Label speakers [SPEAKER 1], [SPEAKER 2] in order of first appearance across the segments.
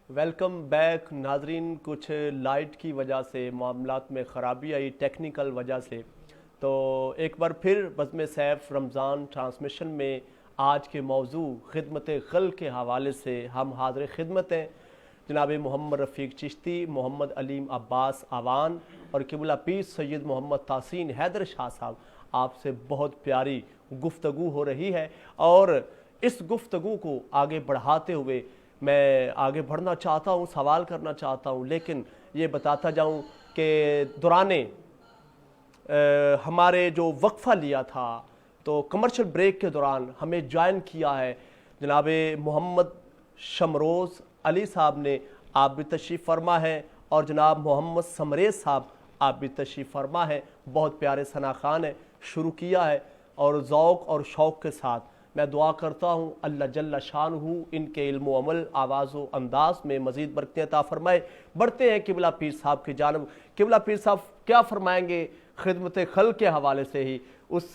[SPEAKER 1] Welcome back ناظرین. کچھ light کی وجہ سے معاملات میں خرابی آئی، ٹیکنیکل وجہ سے. تو ایک بار پھر بزم سیف رمضان ٹرانسمیشن میں آج کے موضوع خدمت خلق کے حوالے سے ہم حاضر خدمت ہیں. جناب محمد رفیق چشتی، محمد علیم عباس آوان اور قبلہ پیر سید محمد تحسین حیدر شاہ صاحب، آپ سے بہت پیاری گفتگو ہو رہی ہے. اور اس گفتگو کو آگے بڑھاتے ہوئے میں آگے بڑھنا چاہتا ہوں، سوال کرنا چاہتا ہوں، لیکن یہ بتاتا جاؤں کہ دوران ہمارے جو وقفہ لیا تھا تو کمرشل بریک کے دوران ہمیں جوائن کیا ہے جناب محمد شمروز علی صاحب نے، آپ بھی تشریف فرما ہے، اور جناب محمد سمریز صاحب آپ بھی تشریف فرما ہے. بہت پیارے ثنا خان ہیں، شروع کیا ہے اور ذوق اور شوق کے ساتھ. میں دعا کرتا ہوں اللہ جل شانہ ان کے علم و عمل، آواز و انداز میں مزید برکتیں عطا فرمائے. بڑھتے ہیں قبلہ پیر صاحب کی جانب. قبلہ پیر صاحب کیا فرمائیں گے خدمت خلق کے حوالے سے ہی؟ اس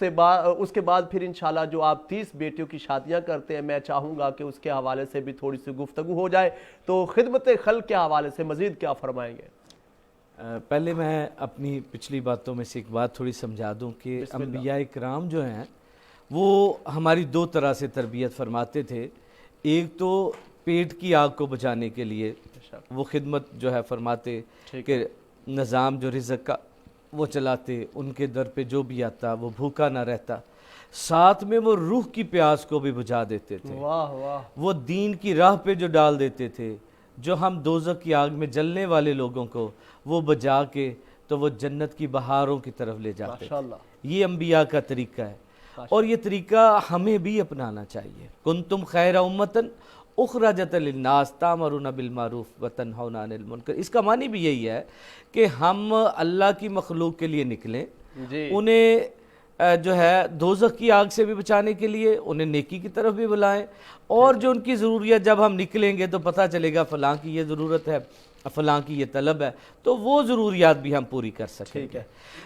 [SPEAKER 1] کے بعد پھر انشاءاللہ جو آپ 30 بیٹیوں کی شادیاں کرتے ہیں، میں چاہوں گا کہ اس کے حوالے سے بھی تھوڑی سی گفتگو ہو جائے. تو خدمت خلق کے حوالے سے مزید کیا فرمائیں گے؟
[SPEAKER 2] پہلے میں اپنی پچھلی باتوں میں سے ایک بات تھوڑی سمجھا دوں کہ انبیاء کرام جو ہیں وہ ہماری دو طرح سے تربیت فرماتے تھے. ایک تو پیٹ کی آگ کو بچانے کے لیے وہ خدمت جو ہے فرماتے کہ نظام جو رزق کا وہ چلاتے، ان کے در پہ جو بھی آتا وہ بھوکا نہ رہتا. ساتھ میں وہ روح کی پیاس کو بھی بجھا دیتے تھے.
[SPEAKER 1] واہ واہ. وہ
[SPEAKER 2] دین کی راہ پہ جو ڈال دیتے تھے، جو ہم دوزخ کی آگ میں جلنے والے لوگوں کو وہ بجا کے تو وہ جنت کی بہاروں کی طرف لے جاتے تھے. یہ انبیاء کا طریقہ ہے اور یہ طریقہ ہمیں بھی اپنانا چاہیے. کنتم خیر امۃ اخرجت للناس تأمرون بالمعروف وتنہون عن المنکر. اس کا معنی بھی یہی ہے کہ ہم اللہ کی مخلوق کے لیے نکلیں، انہیں جو ہے دوزخ کی آگ سے بھی بچانے کے لیے انہیں نیکی کی طرف بھی بلائیں، اور جو ان کی ضروریات جب ہم نکلیں گے تو پتہ چلے گا فلاں کی یہ ضرورت ہے، فلاں کی یہ طلب ہے، تو وہ ضروریات بھی ہم پوری کر سکیں گے.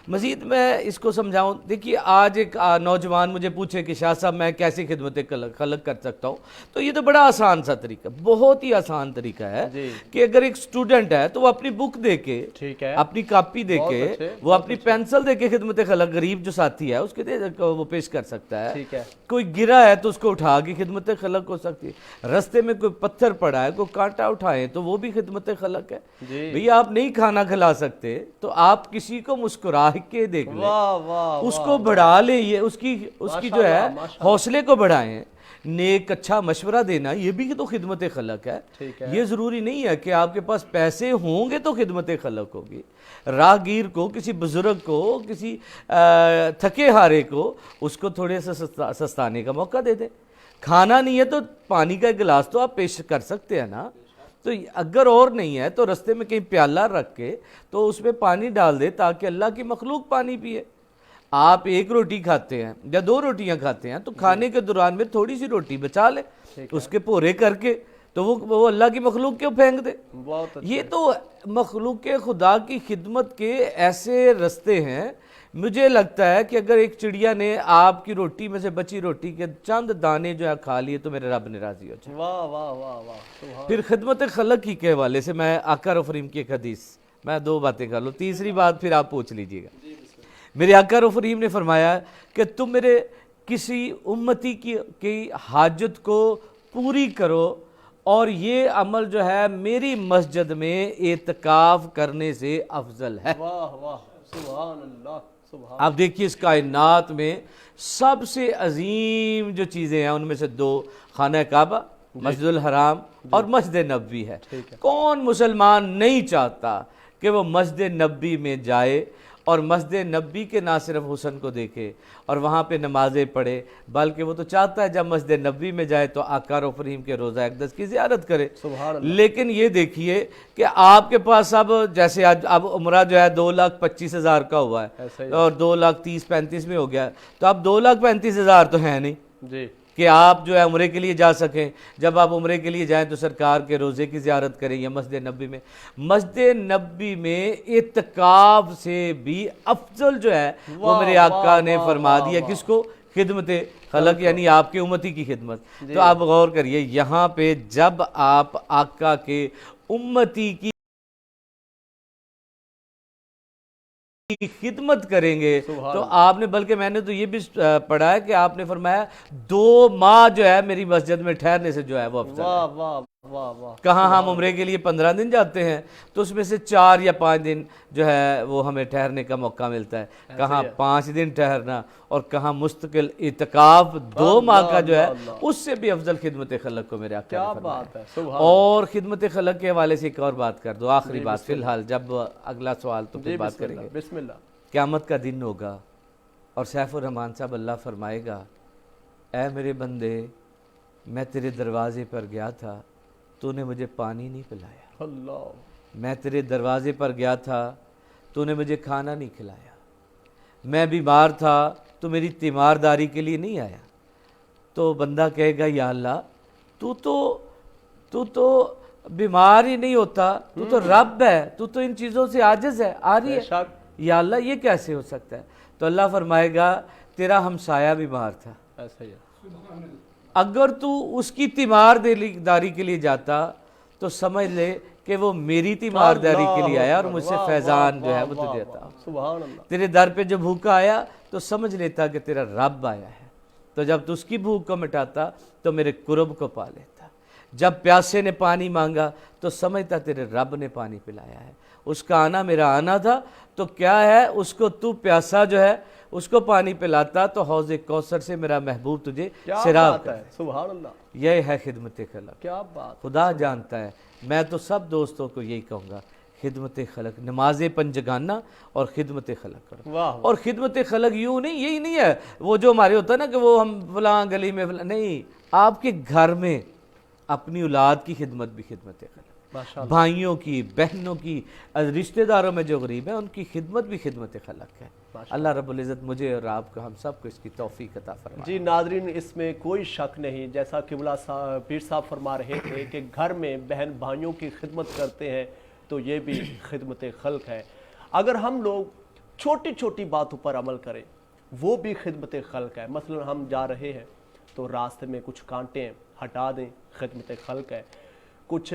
[SPEAKER 2] مزید میں اس کو سمجھاؤں. دیکھیے آج ایک نوجوان مجھے پوچھے کہ شاہ صاحب میں کیسے خدمت خلق کر سکتا ہوں، تو یہ تو بڑا آسان سا طریقہ، بہت ہی آسان طریقہ ہے کہ اگر ایک سٹوڈنٹ ہے تو وہ اپنی بک دے کے، اپنی کاپی دے کے، وہ اپنی پینسل دے کے خدمت خلق غریب جو ساتھی ہے اس کے وہ پیش کر سکتا ہے. کوئی گرا ہے تو اس کو اٹھا کے خدمت خلق ہو سکتی ہے. رستے میں کوئی پتھر پڑا ہے، کوئی کانٹا اٹھائے تو وہ بھی خدمت خلق ہے. بھئی آپ نہیں کھانا کھلا سکتے تو آپ کسی کو مسکرا کے دیکھ لیں، اس کو بڑھا لیں، یہ اس کی جو ہے حوصلے کو بڑھائیں. نیک اچھا مشورہ دینا یہ بھی تو خدمت خلق ہے. یہ ضروری نہیں ہے کہ آپ کے پاس پیسے ہوں گے تو خدمت خلق ہوگی. راہگیر کو، کسی بزرگ کو، کسی تھکے ہارے کو اس کو تھوڑے سا سستانے کا موقع دے دیں. کھانا نہیں ہے تو پانی کا ایک گلاس تو آپ پیش کر سکتے ہیں نا. تو اگر اور نہیں ہے تو رستے میں کہیں پیالہ رکھ کے تو اس میں پانی ڈال دے تاکہ اللہ کی مخلوق پانی پیے. آپ ایک روٹی کھاتے ہیں یا 2 روٹیاں کھاتے ہیں تو کھانے کے دوران میں تھوڑی سی روٹی بچا لیں، اس کے پورے کر کے تو وہ اللہ کی مخلوق کیوں پھینک دے. یہ تو مخلوق خدا کی خدمت کے ایسے رستے ہیں. مجھے لگتا ہے کہ اگر ایک چڑیا نے آپ کی روٹی میں سے بچی روٹی کے چند دانے جو ہے کھا لیے تو میرے رب نے راضی ہو جائے.
[SPEAKER 1] واہ واہ واہ واہ.
[SPEAKER 2] پھر خدمت خلق کی کے حوالے سے میں آقا رفریم کی ایک حدیث، میں 2 باتیں کر لوں، تیسری بات پھر آپ پوچھ لیجئے گا. میرے آقا رفریم نے فرمایا کہ تم میرے کسی امتی کی حاجت کو پوری کرو، اور یہ عمل جو ہے میری مسجد میں اعتکاف کرنے سے افضل ہے.
[SPEAKER 1] واہ واہ سبحان اللہ.
[SPEAKER 2] آپ دیکھیے اس کائنات میں سب سے عظیم جو چیزیں ہیں ان میں سے 2 خانہ کعبہ، مسجد الحرام اور مسجد نبوی ہے. کون مسلمان نہیں چاہتا کہ وہ مسجد نبوی میں جائے اور مسجد نبوی کے نہ صرف حسن کو دیکھے اور وہاں پہ نمازیں پڑھے، بلکہ وہ تو چاہتا ہے جب مسجد نبوی میں جائے تو آقا رفریم کے روضہ اقدس کی زیارت کرے. لیکن یہ دیکھیے کہ آپ کے پاس اب جیسے اب عمرہ جو ہے 2,25,000 کا ہوا ہے اور 2,30,35 میں ہو گیا، تو اب 2,35,000 تو ہے نہیں. کہ آپ جو ہے عمرے کے لیے جا سکیں. جب آپ عمرے کے لیے جائیں تو سرکار کے روزے کی زیارت کریں یا مسجد نبی میں. مسجد نبی میں اعتکاف سے بھی افضل جو ہے وہ میرے آقا نے فرما دیا. کس کو؟ خدمت خلق، یعنی آپ کے امتی کی خدمت. تو آپ غور کریے یہاں پہ جب آپ آقا کے امتی کی خدمت کریں گے تو آپ نے، بلکہ میں نے تو یہ بھی پڑھا ہے کہ آپ نے فرمایا 2 ماہ جو ہے میری مسجد میں ٹھہرنے سے جو ہے وہ افضل ہے. کہاں ہم عمرے کے لیے 15 دن jاتے ہیں تو اس میں سے 4 یا 5 دن جو ہے وہ ہمیں ٹھہرنے کا موقع ملتا ہے. کہاں 5 دن ٹھہرنا اور کہاں مستقل اعتکاف 2 ماہ کا جو ہے اس سے بھی افضل خدمت خلق کو میرے آقا نے فرمایا. اور خدمت خلق کے حوالے سے ایک اور بات کر دو، آخری بات فی الحال، جب اگلا سوال تو پھر بات کریں گے.
[SPEAKER 1] بسم اللہ.
[SPEAKER 2] قیامت کا دن ہوگا اور سیف الرحمان صاحب اللہ فرمائے گا اے میرے بندے میں تیرے دروازے پر گیا تھا تو نے مجھے پانی نہیں پلایا.
[SPEAKER 1] اللہ.
[SPEAKER 2] میں تیرے دروازے پر گیا تھا تو نے مجھے کھانا نہیں کھلایا. میں بیمار تھا تو میری تیمارداری کے لیے نہیں آیا. تو بندہ کہے گا یا اللہ تو تو بیمار ہی نہیں ہوتا، تو تو رب ہے، تو تو ان چیزوں سے عاجز ہے، آ رہی ہے. یا اللہ یہ کیسے ہو سکتا ہے؟ تو اللہ فرمائے گا تیرا ہمسایہ بیمار تھا، اگر تو اس کی تیمارداری کے لیے جاتا تو سمجھ لے کہ وہ میری تیمارداری کے لیے آیا اور مجھ سے فیضان جو ہے وہ تجھے عطا. تیرے در پہ جب بھوکا آیا تو سمجھ لیتا کہ تیرا رب آیا ہے، تو جب تو اس کی بھوک کو مٹاتا تو میرے قرب کو پا لیتا. جب پیاسے نے پانی مانگا تو سمجھتا تیرے رب نے پانی پلایا ہے. اس کا آنا میرا آنا تھا، تو کیا ہے اس کو تو پیاسا جو ہے اس کو پانی پلاتا تو حوض کوثر سے میرا محبوب تجھے سیراب کرتا ہے.
[SPEAKER 1] سبحان اللہ.
[SPEAKER 2] یہ ہے خدمت خلق.
[SPEAKER 1] کیا بات.
[SPEAKER 2] خدا جانتا ہے. میں تو سب دوستوں کو یہی کہوں گا خدمت خلق، نماز پنجگانہ اور خدمت خلق کرو. اور خدمت خلق یوں نہیں، یہی نہیں ہے وہ جو ہمارے ہوتا ہے نا کہ وہ ہم فلاں گلی میں فلاں، نہیں، آپ کے گھر میں اپنی اولاد کی خدمت بھی خدمت خلق، بھائیوں کی، بہنوں کی، رشتہ داروں میں جو غریب ہیں ان کی خدمت بھی خدمت خلق ہے. اللہ رب العزت مجھے اور آپ کو ہم سب کو اس کی توفیق عطا فرمائے.
[SPEAKER 1] جی ناظرین، اس میں کوئی شک نہیں، جیسا قبلہ پیر صاحب فرما رہے تھے کہ گھر میں بہن بھائیوں کی خدمت کرتے ہیں تو یہ بھی خدمت خلق ہے. اگر ہم لوگ چھوٹی چھوٹی باتوں پر عمل کریں وہ بھی خدمت خلق ہے. مثلا ہم جا رہے ہیں تو راستے میں کچھ کانٹے ہٹا دیں، خدمت خلق ہے. کچھ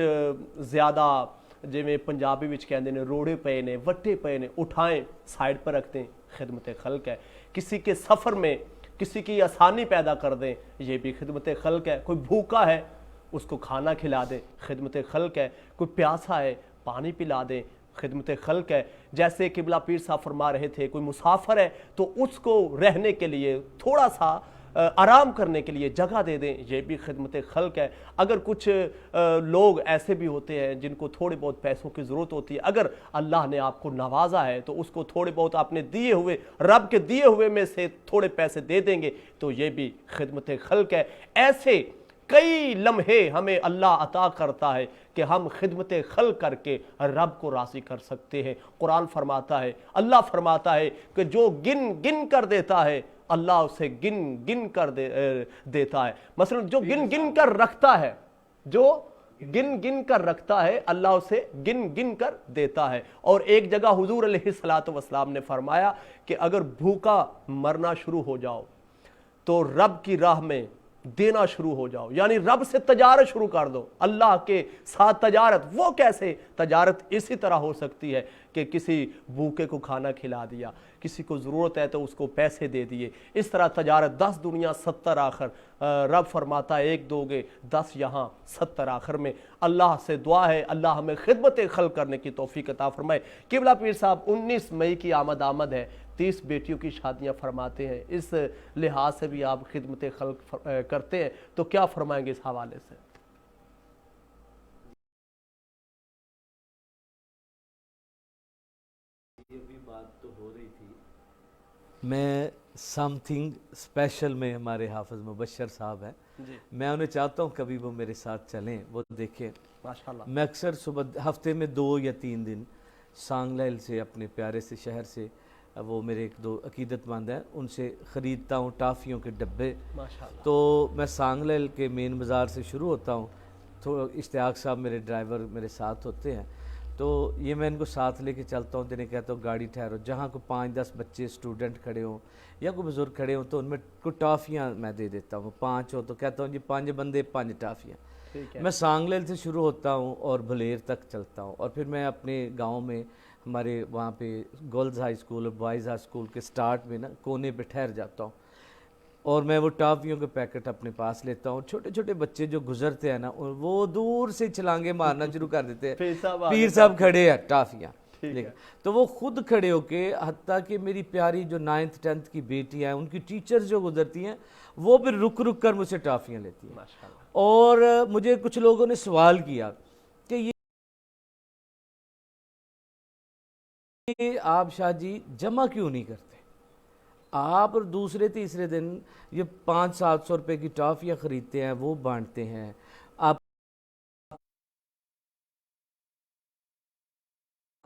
[SPEAKER 1] زیادہ جویں پنجابی وچ کہندے نے روڑے پے نے، وٹے پے نے، اٹھائیں سائڈ پر رکھ دیں، خدمت خلق ہے. کسی کے سفر میں کسی کی آسانی پیدا کر دیں، یہ بھی خدمت خلق ہے. کوئی بھوکا ہے اس کو کھانا کھلا دیں، خدمت خلق ہے. کوئی پیاسا ہے پانی پلا دیں، خدمت خلق ہے. جیسے قبلہ پیر صاحب فرما رہے تھے کوئی مسافر ہے تو اس کو رہنے کے لیے تھوڑا سا آرام کرنے کے لیے جگہ دے دیں، یہ بھی خدمت خلق ہے. اگر کچھ لوگ ایسے بھی ہوتے ہیں جن کو تھوڑے بہت پیسوں کی ضرورت ہوتی ہے، اگر اللہ نے آپ کو نوازا ہے تو اس کو تھوڑے بہت آپ نے دیے ہوئے، رب کے دیے ہوئے میں سے تھوڑے پیسے دے دیں گے تو یہ بھی خدمت خلق ہے. ایسے کئی لمحے ہمیں اللہ عطا کرتا ہے کہ ہم خدمت خلق کر کے رب کو راضی کر سکتے ہیں. قرآن فرماتا ہے، اللہ فرماتا ہے کہ جو گن گن کر دیتا ہے اللہ اسے گن گن کر دیتا ہے. مثلا جو گن گن کر رکھتا ہے، جو گن گن کر رکھتا ہے اللہ اسے گن گن کر دیتا ہے. اور ایک جگہ حضور علیہ السلام نے فرمایا کہ اگر بھوکا مرنا شروع ہو جاؤ تو رب کی راہ میں دینا شروع ہو جاؤ، یعنی رب سے تجارت شروع کر دو. اللہ کے ساتھ تجارت، وہ کیسے تجارت؟ اسی طرح ہو سکتی ہے کہ کسی بھوکے کو کھانا کھلا دیا، کسی کو ضرورت ہے تو اس کو پیسے دے دیے. اس طرح تجارت 10 دنیا 70 آخر. رب فرماتا ہے 1 دو گے 10 یہاں 70 آخر میں. اللہ سے دعا ہے اللہ ہمیں خدمت خلق کرنے کی توفیق عطا فرمائے. قبلہ پیر صاحب 19 مئی کی آمد ہے، 30 بیٹیوں کی شادیاں فرماتے ہیں. اس لحاظ سے بھی آپ خدمت خلق کرتے ہیں تو کیا فرمائیں گے اس حوالے سے؟
[SPEAKER 2] یہ بھی بات تو ہو رہی تھی، میں سم تھنگ اسپیشل میں ہمارے حافظ مبشر صاحب ہیں، میں انہیں چاہتا ہوں کبھی وہ میرے ساتھ چلیں، وہ دیکھیں. ماشاءاللہ. میں اکثر صبح ہفتے میں 2 یا 3 دن سانگلائل سے اپنے پیارے سے شہر سے وہ میرے ایک دو عقیدت مند ہیں، ان سے خریدتا ہوں ٹافیوں کے ڈبے۔
[SPEAKER 1] ماشاءاللہ۔
[SPEAKER 2] تو میں سانگلیل کے مین بازار سے شروع ہوتا ہوں، تو اشتیاق صاحب میرے ڈرائیور میرے ساتھ ہوتے ہیں، تو یہ میں ان کو ساتھ لے کے چلتا ہوں، تو انہیں کہتا ہوں گاڑی ٹھہرو، جہاں کو 5-10 بچے اسٹوڈنٹ کھڑے ہوں یا کوئی بزرگ کھڑے ہوں تو ان میں کوئی ٹافیاں میں دے دیتا ہوں، 5 ہو تو کہتا ہوں جی 5 بندے 5 ٹافیاں۔ میں سانگلیل سے شروع ہوتا ہوں اور بھلیر تک چلتا ہوں، اور پھر میں اپنے گاؤں میں ہمارے وہاں پہ گرلز ہائی اسکول اور بوائز ہائی اسکول کے سٹارٹ میں نا کونے پہ ٹھہر جاتا ہوں، اور میں وہ ٹافیوں کے پیکٹ اپنے پاس لیتا ہوں۔ چھوٹے چھوٹے بچے جو گزرتے ہیں نا وہ دور سے چھلانگے مارنا شروع کر دیتے ہیں، پیر صاحب کھڑے ہیں ٹافیاں لے کے، تو وہ خود کھڑے ہو کے، حتیٰ کہ میری پیاری جو 9th 10th کی بیٹی ہیں ان کی ٹیچرز جو گزرتی ہیں وہ پھر رک رک کر مجھ سے ٹافیاں لیتی ہیں۔ اور مجھے کچھ لوگوں نے سوال کیا کہ یہ آپ شاہ جی جمع کیوں نہیں کرتے؟ آپ دوسرے تیسرے دن یہ 500-700 روپے کی ٹافیاں خریدتے ہیں، وہ بانٹتے ہیں، آپ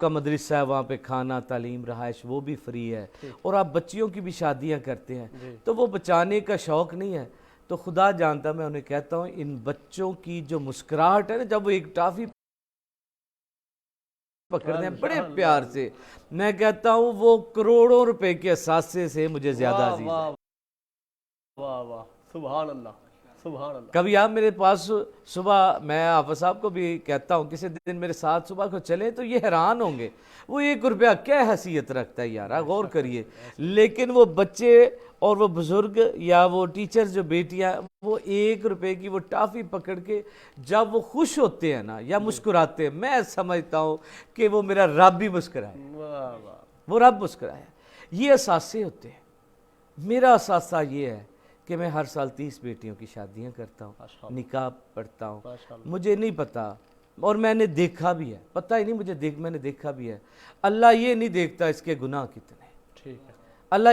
[SPEAKER 2] کا مدرسہ ہے وہاں پہ کھانا تعلیم رہائش وہ بھی فری ہے، اور آپ بچیوں کی بھی شادیاں کرتے ہیں، تو وہ بچانے کا شوق نہیں ہے؟ تو خدا جانتا میں انہیں کہتا ہوں ان بچوں کی جو مسکراہٹ ہے نا جب وہ ایک ٹافی پکڑتے ہیں بڑے پیار سے، میں کہتا ہوں وہ کروڑوں روپے کے اثاثے سے مجھے زیادہ عزیز ہے۔
[SPEAKER 1] واہ واہ، سبحان اللہ، سبحان اللہ۔
[SPEAKER 2] کبھی آپ میرے پاس صبح، میں حافظ صاحب کو بھی کہتا ہوں کسی دن میرے ساتھ صبح کو چلیں تو یہ حیران ہوں گے وہ 1 روپیہ کیا حیثیت رکھتا ہے یار، غور کریے، لیکن وہ بچے اور وہ بزرگ یا وہ ٹیچر جو بیٹیاں وہ 1 روپے کی وہ ٹافی پکڑ کے جب وہ خوش ہوتے ہیں نا یا مسکراتے ہیں، میں سمجھتا ہوں کہ وہ میرا رب بھی مسکرائے، وہ رب مسکرائے۔ یہ اثاثے ہوتے ہیں۔ میرا اثاثہ یہ ہے کہ میں ہر سال 30 بیٹیوں کی شادیاں کرتا ہوں، نکاح پڑھتا ہوں، مجھے نہیں پتا، اور میں نے دیکھا بھی ہے، پتہ ہی نہیں مجھے میں نے دیکھا بھی ہے، اللہ یہ نہیں دیکھتا اس کے گناہ کتنے، اللہ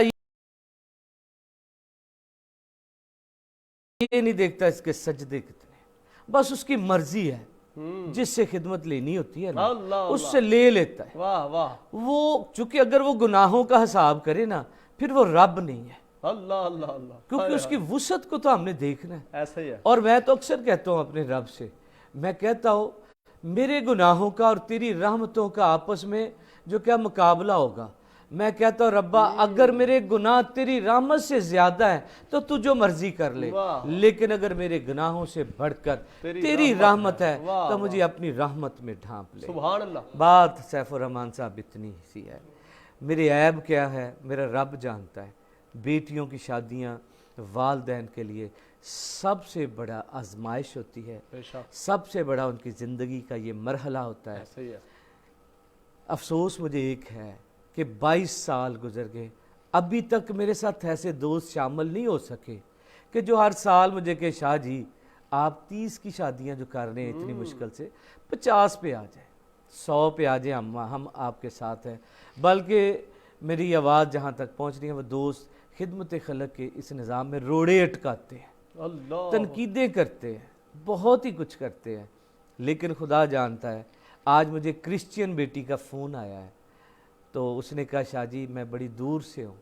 [SPEAKER 2] یہ نہیں دیکھتا اس کے سجدے کتنے، بس اس کی مرضی ہے، جس سے خدمت لینی ہوتی ہے نا اس سے لے لیتا ہے۔ وہ چونکہ اگر وہ گناہوں کا حساب کرے نا پھر وہ رب نہیں ہے،
[SPEAKER 1] اللہ اللہ اللہ،
[SPEAKER 2] کیونکہ اس کی وسعت کو تو ہم نے دیکھنا ہے۔
[SPEAKER 1] ایسا ہی ہے۔
[SPEAKER 2] اور میں تو اکثر کہتا ہوں اپنے رب سے، میں کہتا ہوں میرے گناہوں کا اور تیری رحمتوں کا آپس میں جو کیا مقابلہ ہوگا، میں کہتا ہوں ربا اگر میرے گناہ تیری رحمت سے زیادہ ہے تو تو جو مرضی کر لے، لیکن اگر میرے گناہوں سے بڑھ کر تیری رحمت ہے تو مجھے اپنی رحمت میں ڈھانپ لے۔
[SPEAKER 1] سبحان اللہ۔
[SPEAKER 2] بات سیف الرحمان صاحب اتنی سی ہے، میرے عیب کیا ہے میرا رب جانتا ہے۔ بیٹیوں کی شادیاں والدین کے لیے سب سے بڑا آزمائش ہوتی ہے، سب سے بڑا ان کی زندگی کا یہ مرحلہ ہوتا ہے۔ افسوس مجھے ایک ہے کہ 22 سال گزر گئے، ابھی تک میرے ساتھ ایسے دوست شامل نہیں ہو سکے کہ جو ہر سال مجھے کہ شاہ جی آپ 30 کی شادیاں جو کر رہے ہیں اتنی مشکل سے 50 پہ آ جائیں، 100 پہ آ جائیں، ہم آپ کے ساتھ ہیں۔ بلکہ میری آواز جہاں تک پہنچ رہی ہے وہ دوست خدمت خلق کے اس نظام میں روڑے اٹکاتے ہیں، تنقیدیں کرتے ہیں، بہت ہی کچھ کرتے ہیں، لیکن خدا جانتا ہے آج مجھے کرسچین بیٹی کا فون آیا ہے تو اس نے کہا شاہ جی میں بڑی دور سے ہوں،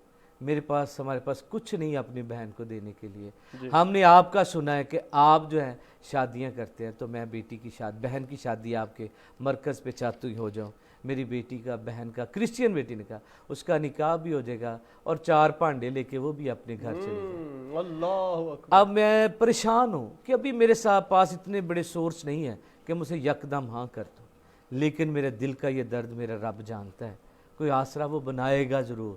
[SPEAKER 2] ہمارے پاس کچھ نہیں اپنی بہن کو دینے کے لیے، ہم نے آپ کا سنا ہے کہ آپ جو ہیں شادیاں کرتے ہیں، تو میں بیٹی کی بہن کی شادی آپ کے مرکز پہ چاہتی ہو جاؤں۔ میری بیٹی کا بہن کا کرسچین بیٹی نے کہا اس کا نکاح بھی ہو جائے گا اور 4 بھانڈے لے کے وہ بھی اپنے گھر چلے جائیں۔
[SPEAKER 1] اللہ اکبر۔
[SPEAKER 2] اب میں پریشان ہوں کہ ابھی میرے پاس اتنے بڑے سورس نہیں ہیں کہ مجھے یکدم ہاں کر دوں، لیکن میرے دل کا یہ درد میرا رب جانتا ہے، کوئی آسرا وہ بنائے گا ضرور،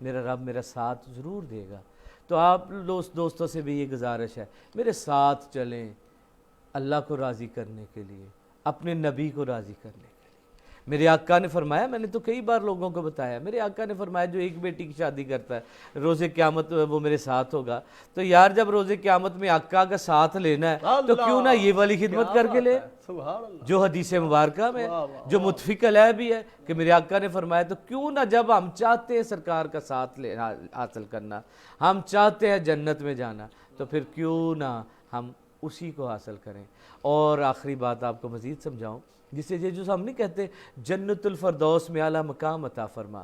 [SPEAKER 2] میرا رب میرا ساتھ ضرور دے گا۔ تو آپ دوستوں سے بھی یہ گزارش ہے میرے ساتھ چلیں اللہ کو راضی کرنے کے لیے، اپنے نبی کو راضی کرنے کے لیے۔ میرے آقا نے فرمایا، میں نے تو کئی بار لوگوں کو بتایا، میرے آقا نے فرمایا جو ایک بیٹی کی شادی کرتا ہے روز قیامت وہ میرے ساتھ ہوگا۔ تو یار جب روز قیامت میں آقا کا ساتھ لینا ہے تو کیوں نہ یہ والی خدمت کر کے لے جو حدیث مبارکہ میں جو متفق علیہ بھی ہے کہ میرے آقا نے فرمایا، تو کیوں نہ جب ہم چاہتے ہیں سرکار کا ساتھ حاصل کرنا، ہم چاہتے ہیں جنت میں جانا، تو پھر کیوں نہ ہم اسی کو حاصل کریں۔ اور آخری بات آپ کو مزید سمجھاؤں، جسے یہ جو ہم نہیں کہتے جنت الفردوس میں اعلیٰ مقام عطا فرما،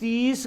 [SPEAKER 2] 30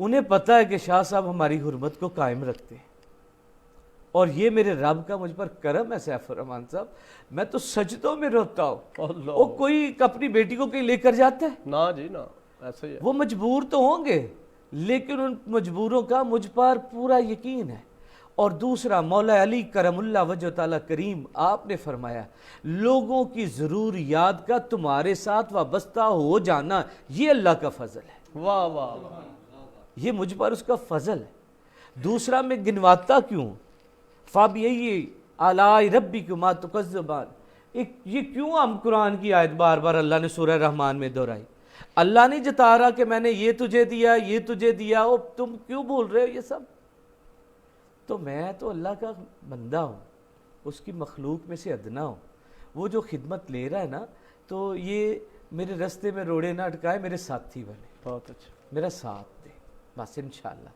[SPEAKER 2] انہیں پتہ ہے کہ شاہ صاحب ہماری حرمت کو قائم رکھتے ہیں، اور یہ میرے رب کا مجھ پر کرم ہے سیف الرحمان صاحب، میں تو سجدوں میں روتا ہوں۔ وہ کوئی اپنی بیٹی کو کہیں لے کر جاتا ہے؟
[SPEAKER 1] نا جی نا، ایسے ہی ہے۔
[SPEAKER 2] وہ مجبور تو ہوں گے، لیکن ان مجبوروں کا مجھ پر پورا یقین ہے۔ اور دوسرا، مولا علی کرم اللہ وجہ تعالیٰ کریم، آپ نے فرمایا لوگوں کی ضروریات کا تمہارے ساتھ وابستہ ہو جانا یہ اللہ کا فضل ہے۔
[SPEAKER 1] واہ واہ،
[SPEAKER 2] یہ مجھ پر اس کا فضل ہے۔ دوسرا، میں گنواتا کیوں؟ فَبِأَيِّ آلَاءِ رَبِّكُمَا تُكَذِّبَانِ، یہ کیوں ہم قرآن کی آیت بار بار اللہ نے سورہ رحمان میں دہرائی؟ اللہ نہیں جتا رہا کہ میں نے یہ تجھے دیا، یہ تجھے دیا، تم کیوں بول رہے ہو یہ سب؟ تو میں تو اللہ کا بندہ ہوں، اس کی مخلوق میں سے ادنا ہوں۔ وہ جو خدمت لے رہا ہے نا، تو یہ میرے رستے میں روڑے نہ اٹکائے، میرے ساتھی بنے،
[SPEAKER 1] بہت اچھا،
[SPEAKER 2] میرا ساتھ دے، بس انشاءاللہ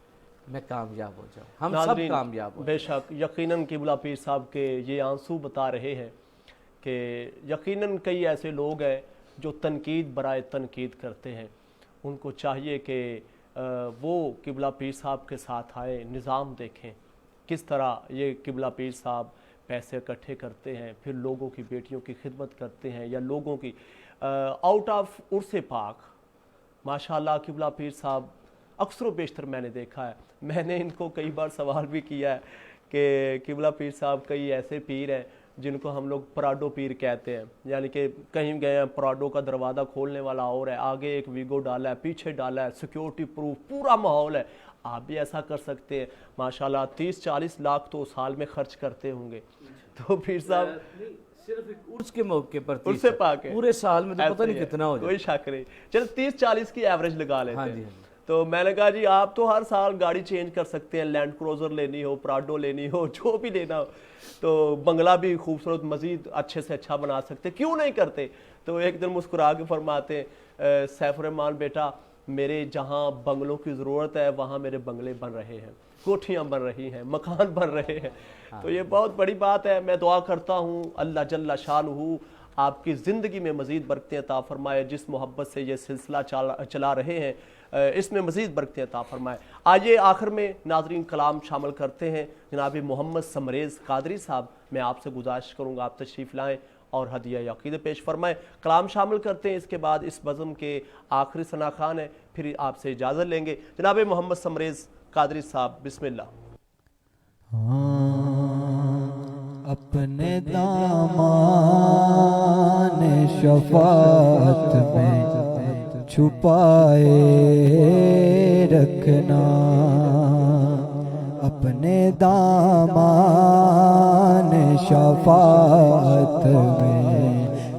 [SPEAKER 2] میں کامیاب ہو جاؤں، ہم سب کامیاب ہو۔
[SPEAKER 1] بے شک یقیناً قبلہ پیر صاحب کے یہ آنسو بتا رہے ہیں کہ یقیناً کئی ایسے لوگ ہیں جو تنقید برائے تنقید کرتے ہیں، ان کو چاہیے کہ وہ قبلہ پیر صاحب کے ساتھ آئے، نظام دیکھیں کس طرح یہ قبلہ پیر صاحب پیسے اکٹھے کرتے ہیں، پھر لوگوں کی بیٹیوں کی خدمت کرتے ہیں، یا لوگوں کی آؤٹ آف عرص پاک ماشاءاللہ قبلہ پیر صاحب اکثر و بیشتر میں نے دیکھا ہے، میں نے ان کو کئی بار سوال بھی کیا ہے کہ قبلہ پیر صاحب کئی ایسے پیر ہیں جن کو ہم لوگ پراڈو پیر کہتے ہیں، یعنی کہ کہیں گئے ہیں پراڈو کا دروازہ کھولنے والا اور ہے، آگے ایک ویگو ڈالا ہے، پیچھے ڈالا ہے، سیکیورٹی پروف پورا ماحول ہے۔ آپ بھی ایسا کر سکتے ہیں، ماشاءاللہ 30-40 لاکھ تو سال میں خرچ کرتے ہوں گے۔ تو پیر صاحب
[SPEAKER 2] صرف ایک عرس کے موقع پر
[SPEAKER 1] عرص پاک ہے،
[SPEAKER 2] پورے سال میں تو پتہ نہیں کتنا ہو جائے،
[SPEAKER 1] کوئی شک نہیں، چلو 30-40 کی ایوریج لگا لیتے
[SPEAKER 2] ہاں
[SPEAKER 1] ہیں۔
[SPEAKER 2] جی۔
[SPEAKER 1] تو میں نے کہا جی آپ تو ہر سال گاڑی چینج کر سکتے ہیں، لینڈ کروزر لینی ہو، پراڈو لینی ہو، جو بھی لینا ہو، تو بنگلہ بھی خوبصورت مزید اچھے سے اچھا بنا سکتے، کیوں نہیں کرتے؟ تو ایک دن مسکرا کے فرماتے ہیں سیف الرحمان بیٹا، میرے جہاں بنگلوں کی ضرورت ہے وہاں میرے بنگلے بن رہے ہیں، کوٹھیاں بن رہی ہیں، مکان بن رہے ہیں۔ تو یہ بہت بڑی بات ہے۔ میں دعا کرتا ہوں اللہ جل شانہ آپ کی زندگی میں مزید برکتیں عطا فرمائے، جس محبت سے یہ سلسلہ چلا رہے ہیں اس میں مزید برکتیں عطا فرمائے۔ آئیے آخر میں ناظرین کلام شامل کرتے ہیں جناب محمد سمریز قادری صاحب، میں آپ سے گزارش کروں گا آپ تشریف لائیں اور ہدیہ عقیدہ پیش فرمائیں۔ کلام شامل کرتے ہیں، اس کے بعد اس بزم کے آخری ثنا خوان ہے، پھر آپ سے اجازت لیں گے۔ جناب محمد سمریز قادری صاحب، بسم اللہ۔
[SPEAKER 3] اپنے دامان شفاعت میں چھپائے رکھنا، اپنے دامان شفاعت میں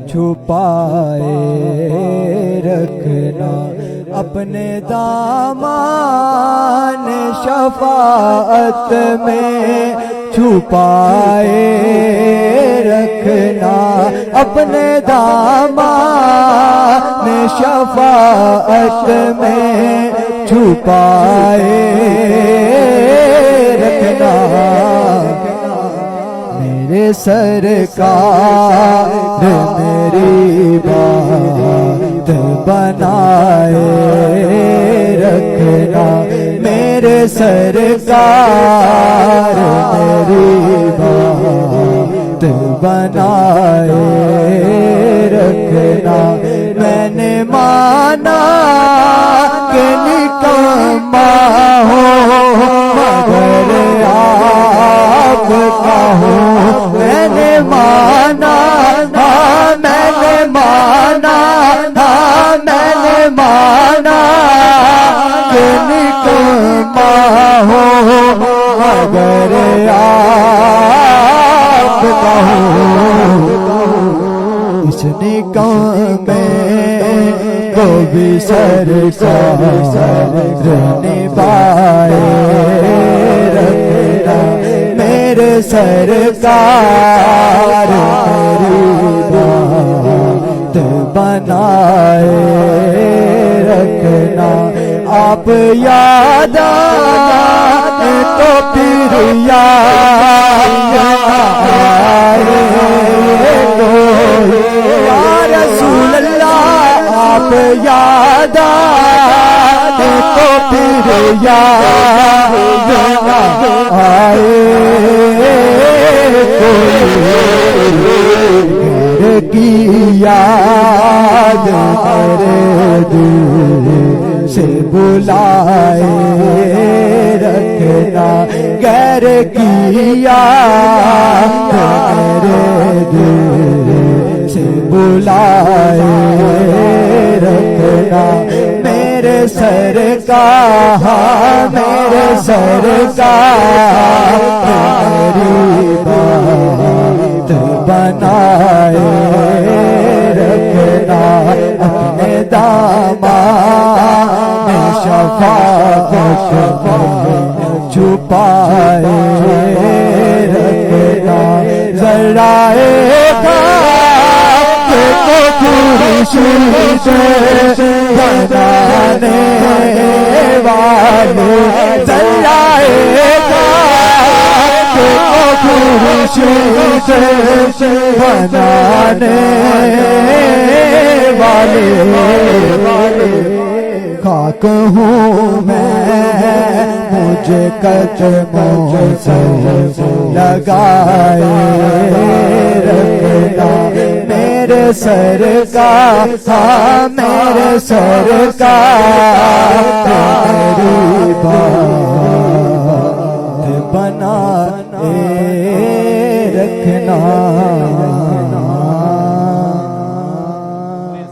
[SPEAKER 3] چھپائے رکھنا، اپنے دامان شفاعت میں چھپائے رکھنا، اپنے دامان شفاعت میں چھپائے رکھنا، میرے سرکار میری بات بنائے رکھنا، میرے سرکار میری بات بنائے رکھنا، میں نے مانا کہ نکما ہوں مگر آپ کا ہوں، میں نے مانا، ہاں میں نے مانا، ہاں میں نے مانا کہ نکما ہوں مگر آپ کا ہوں، اس نکمے کو بھی سرکار نبھائے رکھنا، میرے سرکار میری بات بنائے رکھنا، آپ یاد آئے تو پھر یاد آئے یا رسول اللہ، آپ یاد آئے تو پھر یاد نہ آئے کوئی کی یاد میرے دل سے بلائے رکھنا غیر کی یاد میرے دل سے بلائے رکھنا میرے سرکار میرے سرکار میری بات بنائے رکھنا اپنے دامن میں شفاعت چھپائے رکھنا ذرائع کو خورشید سے بنانے والے ذرائع کو خورشید سے بنانے والے خاک ہوں میں مجھے قدموں سے لگائے رکھنا میرے سرکار میرے سرکار میری بات بنائے رکھنا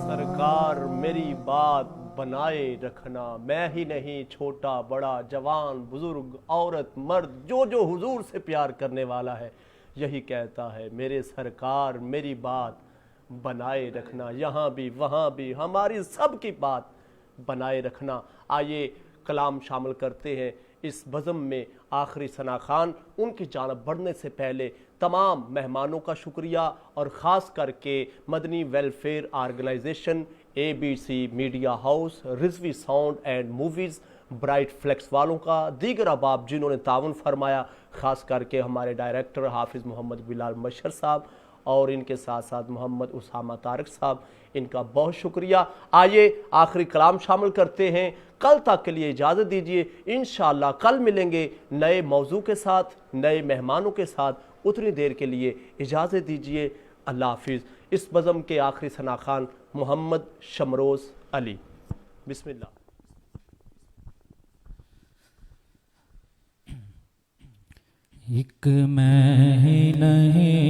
[SPEAKER 1] سرکار میری بات بنائے رکھنا میں ہی نہیں چھوٹا بڑا جوان بزرگ عورت مرد جو حضور سے پیار کرنے والا ہے یہی کہتا ہے میرے سرکار میری بات بنائے رکھنا یہاں بھی وہاں بھی ہماری سب کی بات بنائے رکھنا. آئیے کلام شامل کرتے ہیں اس بزم میں. آخری ثنا خان ان کی جانب بڑھنے سے پہلے تمام مہمانوں کا شکریہ اور خاص کر کے Madani Welfare Organization ABC Media House Rizvi Sound and Movies Bright Flex والوں کا دیگر احباب جنہوں نے تعاون فرمایا خاص کر کے ہمارے ڈائریکٹر حافظ محمد بلال مشر صاحب اور ان کے ساتھ ساتھ محمد اسامہ طارق صاحب ان کا بہت شکریہ. آئیے آخری کلام شامل کرتے ہیں. کل تک کے لیے اجازت دیجیے انشاءاللہ کل ملیں گے نئے موضوع کے ساتھ نئے مہمانوں کے ساتھ. اتنی دیر کے لیے اجازت دیجیے. اللہ حافظ. اس بزم کے آخری ثنا خان محمد شمروز علی. بسم اللہ.
[SPEAKER 3] ایک میں ہی نہیں